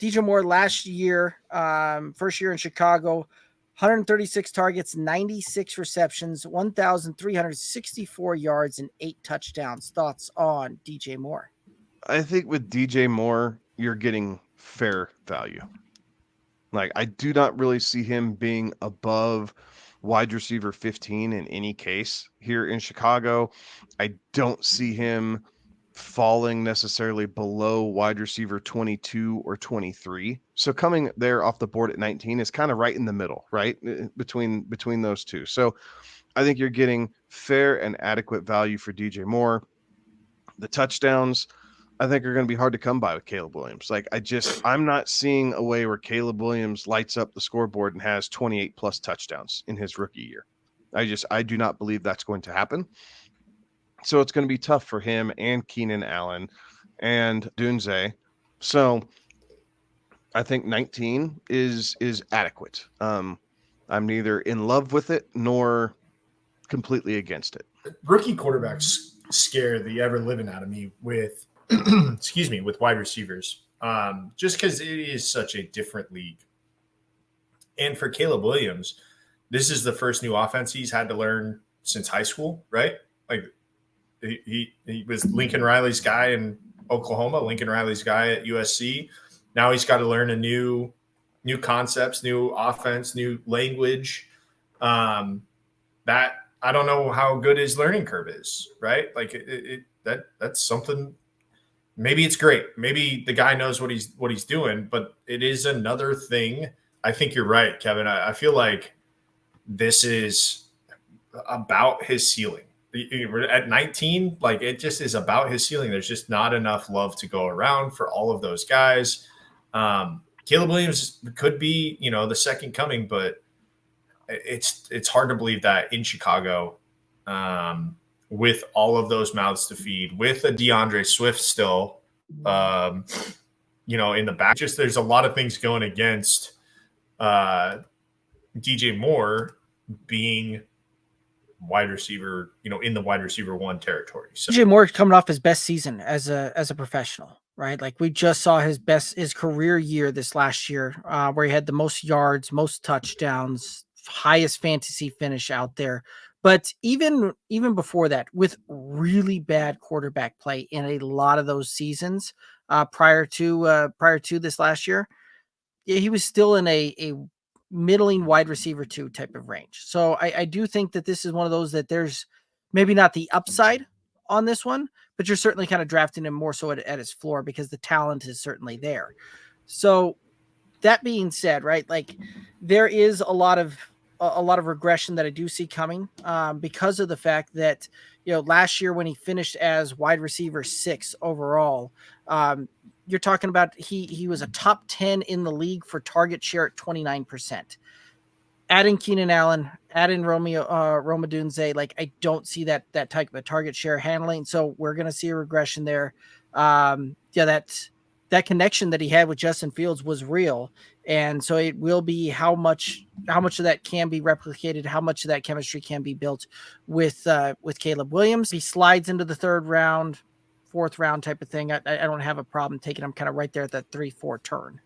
DJ Moore last year, first year in Chicago, 136 targets, 96 receptions, 1,364 yards, and 8 touchdowns. Thoughts on DJ Moore? I think with DJ Moore, you're getting fair value. Like, I do not really see him being above wide receiver 15 in any case here in Chicago. I don't see him falling necessarily below wide receiver 22 or 23. So coming there off the board at 19 is kind of right in the middle, right? Between those two. So I think you're getting fair and adequate value for DJ Moore. The touchdowns, I think, are going to be hard to come by with Caleb Williams. Like, I'm not seeing a way where Caleb Williams lights up the scoreboard and has 28 plus touchdowns in his rookie year. I do not believe that's going to happen. So it's going to be tough for him and Keenan Allen and Dunze. So I think 19 is adequate. I'm neither in love with it nor completely against it. Rookie quarterbacks scare the ever living out of me with excuse me, with wide receivers, just because it is such a different league. And for Caleb Williams, this is the first new offense he's had to learn since high school, right? Like he was Lincoln Riley's guy in Oklahoma, Lincoln Riley's guy at USC. Now he's got to learn a new concepts, new offense, new language. That I don't know how good his learning curve is, right? Like that's something. Maybe it's great. Maybe the guy knows what he's doing, but it is another thing. I think you're right, Kevin. I feel like this is about his ceiling. At 19, like, it just is about his ceiling. There's just not enough love to go around for all of those guys. Caleb Williams could be, the second coming, but it's hard to believe that in Chicago, with all of those mouths to feed, with a DeAndre Swift still, in the back. Just there's a lot of things going against DJ Moore being wide receiver, in the wide receiver 1 territory. So DJ Moore coming off his best season as a professional, right? Like, we just saw his career year this last year, where he had the most yards, most touchdowns, highest fantasy finish out there. But even before that, with really bad quarterback play in a lot of those seasons prior to this last year, he was still in a middling wide receiver 2 type of range. So I do think that this is one of those that there's maybe not the upside on this one, but you're certainly kind of drafting him more so at his floor because the talent is certainly there. So that being said, right, like, there is a lot of regression that I do see coming because of the fact that, last year when he finished as wide receiver 6 overall, you're talking about he was a top 10 in the league for target share at 29%. Adding Keenan Allen, adding Rome Odunze, like, I don't see that type of a target share handling. So we're going to see a regression there. That connection that he had with Justin Fields was real. And so it will be how much of that can be replicated, how much of that chemistry can be built with Caleb Williams. He slides into the 3rd round, 4th round type of thing. I don't have a problem taking him kind of right there at that 3-4 turn.